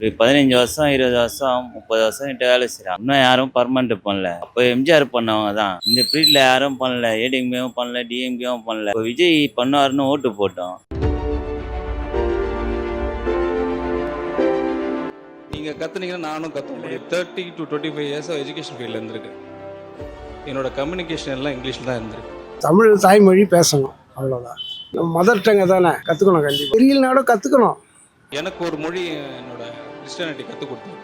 ஒரு 15 வருஷம் 20 வருஷம் 30 வருஷம் கிட்ட வேலை செய்கிறான். இன்னும் யாரும் பர்மனெண்ட் பண்ணல. அப்போ எம்ஜிஆர் பண்ணவங்க தான். இந்த பீரியட்ல யாரும் பண்ணல. ஏடிஎம்கேவும் பண்ணல, டிஎம்கேவும் பண்ணல. இப்போ விஜய் பண்ணுவாருன்னு ஓட்டு போட்டோம். நீங்கள் கற்றுனீங்கன்னா நானும் கற்றுக்க முடியும். 30 to 25 இயர்ஸ் எஜுகேஷன் ஃபீல்டில் இருந்திருக்கு. என்னோட கம்யூனிகேஷன் எல்லாம் இங்கிலீஷில் தான் இருந்திருக்கு. தமிழ் தாய்மொழி பேசணும், அவ்வளோதான். நம்ம மதர் டங்கை தானே கற்றுக்கணும். கண்டிப்பாக தெரியலனாலும் கற்றுக்கணும். எனக்கு ஒரு மொழி என்னோட கிறிஸ்டியானிட்டி கற்றுக் கொடுத்தது.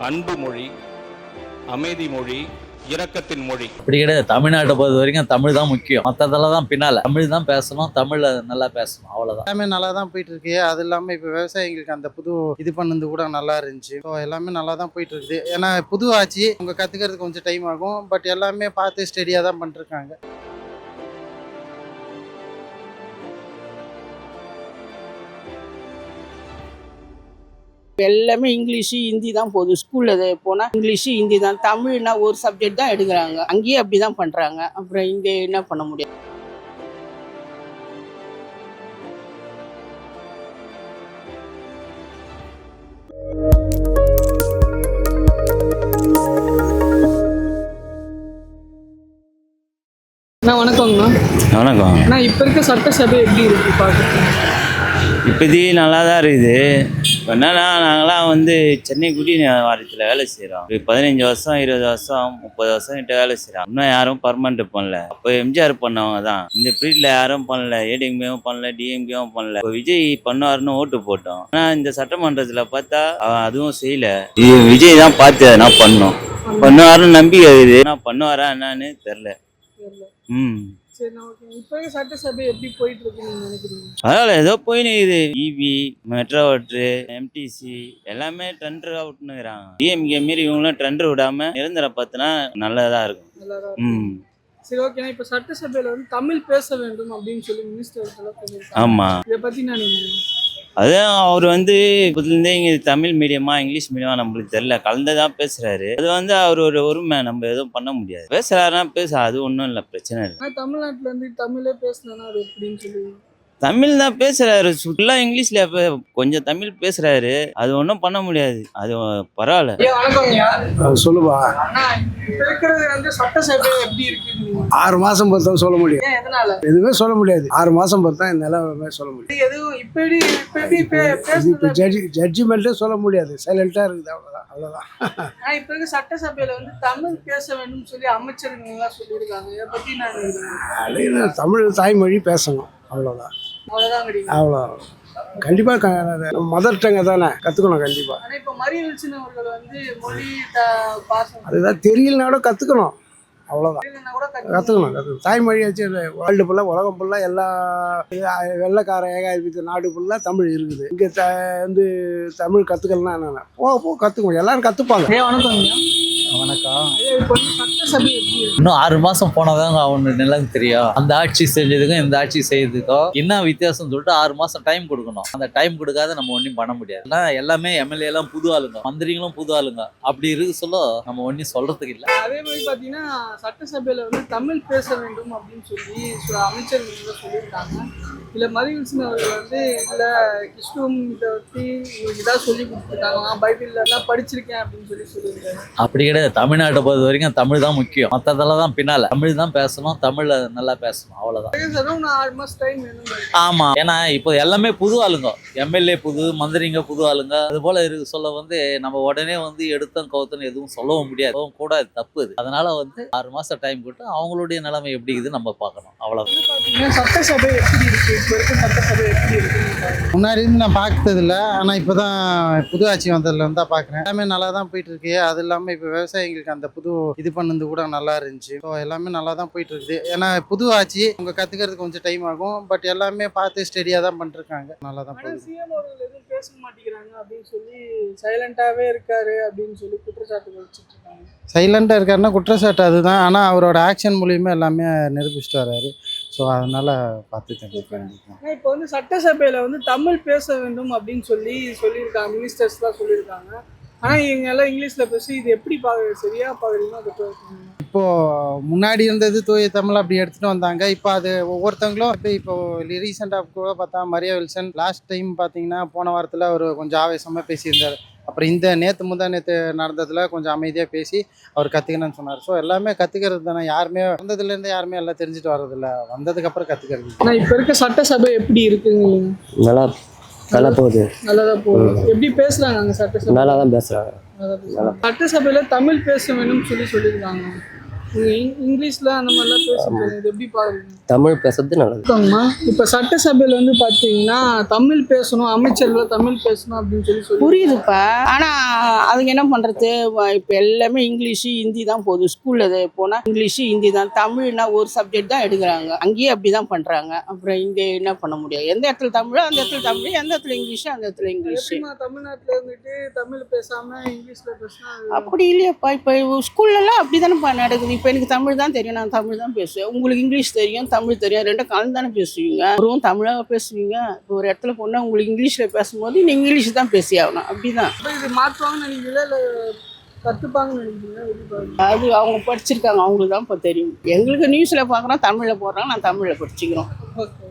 அன்பு மொழி, அமைதி மொழி, இரக்கத்தின் மொழி. அப்படி கிடையாது. தமிழ்நாட்டை பொறுத்த வரைக்கும் தமிழ் தான் முக்கியம். மற்றதெல்லாம் தான் பின்னால். தமிழ் தான் பேசணும், தமிழில் நல்லா பேசணும், அவ்வளோதான். எல்லாமே நல்லா தான் போயிட்டு இருக்கு. அது இல்லாமல் இப்போ விவசாயிகளுக்கு அந்த புது இது பண்ணது கூட நல்லா இருந்துச்சு. ஸோ எல்லாமே நல்லா தான் போயிட்டு இருக்குது. ஏன்னா புது ஆட்சி அவங்க கற்றுக்கிறதுக்கு கொஞ்சம் டைம் ஆகும். பட் எல்லாமே பார்த்து ஸ்டடியாக தான் பண்ணிருக்காங்க. எல்லாமே இங்கிலீஷு ஹிந்தி தான் போகுது. ஸ்கூலில் போனால் இங்கிலீஷு ஹிந்தி தான். தமிழ்னா ஒரு சப்ஜெக்ட் தான் எடுக்கிறாங்க. அங்கேயே அப்படி தான் பண்ணுறாங்க. அப்புறம் இங்கே என்ன பண்ண முடியும்? வணக்கங்கண்ணா. வணக்கம். நான் இப்போ இருக்க சட்டசபை எப்படி இருக்கு பார்க்குறேன்? இப்போதி நல்லா தான் இருக்குது. இப்போ என்னன்னா நாங்களாம் வந்து சென்னை வாரியத்தில் வேலை செய்கிறோம். ஒரு 15 வருஷம் 20 வருஷம் 30 வருஷம் கிட்ட வேலை செய்கிறோம். இன்னும் யாரும் பர்மனெண்ட் பண்ணல. அப்போ எம்ஜிஆர் பண்ணவங்க தான். இந்த பீரியட்ல யாரும் பண்ணல. ஏடிஎம்கேவும் பண்ணல, டிஎம்கேவும் பண்ணல. இப்போ விஜய் பண்ணுவாருன்னு ஓட்டு போட்டோம். ஆனால் இந்த சட்டமன்றத்தில் பார்த்தா அதுவும் செய்யல. விஜய் தான் பார்த்து எதனா பண்ணோம். பண்ணுவாருன்னு நம்பிக்கை இருக்குது. ஆனால் பண்ணுவாரா என்னன்னு தெரில. சரி, இப்போ இருக்க சட்டசபை எப்படி போயிட்டு இருக்குன்னு நினைக்கிறீங்க? அதனால ஏதோ போயின்னு இருக்குது. இபி, மெட்ரோ வாட்ரு, எம்டிசி எல்லாமே டெண்டர் அவுட்னுங்கிறாங்க. டிஎம்கே மாரி இவங்களும் டெண்டர் விடாம நிரந்தரம் பார்த்தினா நல்லதா இருக்கும். சரி, ஓகேண்ணா. இப்போ சட்டசபையில் வந்து தமிழ் பேச வேண்டும் அப்படின்னு சொல்லி மினிஸ்டர் சொல்லியிருக்காங்க. ஆமா, இதை பற்றி நான் அதான் அவர் வந்து இப்போதுலேருந்தே இங்கே தமிழ் மீடியமா இங்கிலீஷ் மீடியமா நம்மளுக்கு தெரியல, கலந்துதான் பேசுறாரு. அது வந்து அவர் ஒரு உரிமை, நம்ம எதுவும் பண்ண முடியாது. பேசுறாருன்னா அது ஒன்றும் இல்லை, பிரச்சனை இல்லை. தமிழ்நாட்டில் இருந்து தமிழே பேசணும்னா அது எப்படின்னு சொல்லுவீங்க? தமிழ் தான் பேசுறாரு, ஃபுல்லாக இங்கிலீஷ்ல கொஞ்சம் தமிழ் பேசுறாரு. அது ஒன்றும் பண்ண முடியாது. அது பரவாயில்ல. சொல்லுவா. இப்போ இருக்கிறது வந்து சட்டசபை எப்படி இருக்கு? 6 மாதம் பொறுத்து தான் சொல்ல முடியும். எதனால? எதுவுமே சொல்ல முடியாது. 6 மாதம் பொறுத்து தான் நிலவுமே சொல்ல முடியும். எதுவும் இப்போ ஜட்ஜ்மெண்ட்டே சொல்ல முடியாது. சைலண்டாக இருக்குது, அவ்வளோதான். இப்போ இருக்க சட்டசபையில் வந்து தமிழ் பேச வேண்டும் சொல்லி அமைச்சர்கள் சொல்லியிருக்காங்க. இதை பற்றி நான் தமிழ் தாய்மொழி பேசணும், அவ்வளோதான். அவ்வளோ கண்டிப்பாக மதர் டங்கை தானே கற்றுக்கணும். கண்டிப்பாக. ஆனால் இப்போ மரியல்சன் அவர்கள் வந்து மொழி பாசம் அதுதான் தெரியலனாலும் கற்றுக்கணும், அவ்வளோதான். கற்றுக்கணும். தாய்மொழி வச்சு வேர்ல்டு ஃபுல்லாக, உலகம் ஃபுல்லாக எல்லா வெள்ளைக்கார ஏகாதிபத்திய நாடு ஃபுல்லாக தமிழ் இருக்குது. இங்கே வந்து தமிழ் கற்றுக்கலன்னா என்னென்ன போக கற்றுக்க முடியும். எல்லாரும் கற்றுப்பாங்க. வணக்கம். இன்னும் 6 மாசம் போனதாங்க அவனுக்கு நிலம் தெரியும். அந்த ஆட்சி செஞ்சதுக்கும் இந்த ஆட்சி செய்யறதுக்கும் என்ன வித்தியாசம் சொல்லிட்டு 6 மாசம் டைம் கொடுக்கணும். அந்த டைம் கொடுக்காத நம்ம ஒன்றும் பண்ண முடியாது. எல்லாமே எம்எல்ஏ எல்லாம் புது ஆளுங்க, மந்திரிகளும் புது ஆளுங்க. அப்படி இருக்கு சொல்ல நம்ம ஒன்றும் சொல்றதுக்கு இல்லை. அதே மாதிரி பார்த்தீங்கன்னா சட்டசபையில் வந்து தமிழ் பேச வேண்டும் அப்படின்னு சொல்லி அமைச்சர்கள் சொல்லியிருக்காங்க. இல்லை மரியல்சன் அவர்கள் வந்து இல்லை கிறிஸ்துவம் இதை பற்றி இதாக சொல்லி கொடுத்துருக்காங்க, பைபிள்ல எல்லாம் படிச்சிருக்கேன் அப்படின்னு சொல்லியிருக்காங்க. அப்படி கிடையாது. தமிழ்நாட்டை பொறுத்த வரைக்கும் தமிழ் தான் முக்கியம். மற்றதெல்லாம் தான் பின்னால. தமிழ் தான் பேசணும், தமிழ்ல நல்லா பேசணும், அவ்வளவுதான். 6 மாசம் டைம் வேணும். ஆமா, ஏன்னா இப்போ எல்லாமே புது ஆளுங்க, எம்எல்ஏ புது, மந்திரிங்க புது ஆளுங்க. அது போல இருக்கு சொல்ல வந்து நம்ம உடனே வந்து எடுத்தோம் கவுத்தன்னு எதுவும் சொல்லவும் முடியாது, கூட அது தப்பு. அதனால வந்து 6 மாசம் டைம் கொடுத்து அவங்களுடைய நிலைமை எப்படி இருக்குது நம்ம பார்க்கணும், அவ்வளவு. சட்டசபை எப்படி இருக்கு? இப்போ இருக்க சட்டசபை எப்படி இருக்கு? முன்னாடி இருந்து நான் பார்த்தது இல்லை. ஆனால் இப்போ தான் புது ஆட்சி வந்ததுல இருந்தா பார்க்குறேன். எல்லாமே நல்லா தான் போயிட்டு இருக்கு. அது இல்லாமல் இப்போ விவசாயிகளுக்கு அந்த புது இது பண்ணது கூட நல்லா இருந்துச்சு. ஸோ எல்லாமே நல்லா தான் போயிட்டு இருக்குது. ஏன்னா புது ஆட்சி அவங்க கற்றுக்கிறதுக்கு கொஞ்சம் டைம் ஆகும். பட் எல்லாமே பார்த்து ஸ்டடியாக தான் பண்ணிருக்காங்க. நல்லா தான் போகுது. சிஎம் அவர்கள் எதுவும் பேச மாட்டேங்கிறாங்க அப்படின்னு சொல்லி சைலண்டாகவே இருக்காரு அப்படின்னு சொல்லி குற்றச்சாட்டு வச்சுட்டு இருக்காங்க. சைலண்டாக இருக்காருன்னா குற்றச்சாட்டு அதுதான். ஆனால் அவரோட ஆக்ஷன் மூலியமாக எல்லாமே நிரூபிச்சுட்டு வர்றாரு. ஸோ அதனால பார்த்து தெரிஞ்சுக்கலாம். இப்போ வந்து சட்டசபையில் வந்து தமிழ் பேச வேண்டும் அப்படின்னு சொல்லியிருக்காங்க. மினிஸ்டர்ஸ் தான் சொல்லியிருக்காங்க. ஆனால் இவங்க எல்லாம் இங்கிலீஷில் பேசி இது எப்படி சரியா பார்க்குறீங்களோ அதை இப்போ முன்னாடி இருந்தது தூய தமிழ் அப்படி எடுத்துட்டு வந்தாங்க. இப்போ அது ஒவ்வொருத்தவங்களும் இப்போ ரீசெண்டாக கூட பார்த்தா மரியா வில்சன் லாஸ்ட் டைம் பார்த்தீங்கன்னா போன வாரத்தில் அவர் கொஞ்சம் ஆவேசமாக பேசியிருந்தார். அப்புறம் இந்த நேற்று நடந்ததில் கொஞ்சம் அமைதியாக பேசி அவர் கற்றுக்கணும்னு சொன்னார். ஸோ எல்லாமே கற்றுக்கிறது தானே, யாருமே வந்ததுலேருந்து யாருமே எல்லாம் தெரிஞ்சுட்டு வர்றதில்ல, வந்ததுக்கப்புறம் கற்றுக்கிறது. ஆனால் இப்போ இருக்க சட்டசபை எப்படி இருக்குங்க? நல்லா போகுது. நல்லா தான் போகுது. எப்படி பேசுகிறாங்க அங்கே சட்டசபை? நல்லா தான் பேசுகிறாங்க. சட்டசபையில் தமிழ் பேச வேணும்னு சொல்லியிருக்காங்க. இங்கிலீஷ்ல அந்த மாதிரிலாம் பேசுறது இது எப்படி பாருங்க? தமிழ் பேசுறது நல்லது. இப்போ சட்டசபையில் வந்து பார்த்தீங்கன்னா தமிழ் பேசணும், அமைச்சர்கள் தமிழ் பேசணும் அப்படின்னு சொல்லி புரியுதுப்பா. ஆனால் அதுங்க என்ன பண்ணுறது, இப்போ எல்லாமே இங்கிலீஷு ஹிந்தி தான் போகுது. ஸ்கூலில் போனால் இங்கிலீஷு ஹிந்தி தான், தமிழ்னா ஒரு சப்ஜெக்ட் தான் எடுக்கிறாங்க. அங்கேயே அப்படி தான் பண்ணுறாங்க. அப்புறம் இங்கே என்ன பண்ண முடியாது? எந்த இடத்துல தமிழோ அந்த இடத்துல தமிழ், எந்த இடத்துல இங்கிலீஷோ அந்த இடத்துல இங்கிலீஷு. தமிழ்நாட்டில் இருந்துட்டு தமிழ் பேசாமல் இங்கிலீஷில் பேசினா அப்படி இல்லையாப்பா. இப்போ ஸ்கூல்லலாம் அப்படி தானேப்பா நடக்குது. இப்போ எனக்கு தமிழ் தான் தெரியும், நான் தமிழ் தான் பேசுவேன். உங்களுக்கு இங்கிலீஷ் தெரியும், தமிழ் தெரியும், ரெண்டும் கலந்து தானே பேசுவீங்க. வெறும் தமிழாக பேசுவீங்க. இப்போ ஒரு இடத்துல போனால் உங்களுக்கு இங்கிலீஷில் பேசும்போது நீங்கள் இங்கிலீஷ் தான் பேசி ஆகணும். அப்படி தான் இது மாற்றுவாங்கன்னு நினைக்கிறீங்களா இல்லை கற்றுப்பாங்கன்னு நினைக்கிறீங்களா? அது அவங்க படிச்சிருக்காங்க, அவங்களுக்கு தான் இப்போ தெரியும். எங்களுக்கு நியூஸில் பார்க்குறோம், தமிழில் போடுறாங்க, நான் தமிழில் படிச்சுக்கிறோம். ஓகே.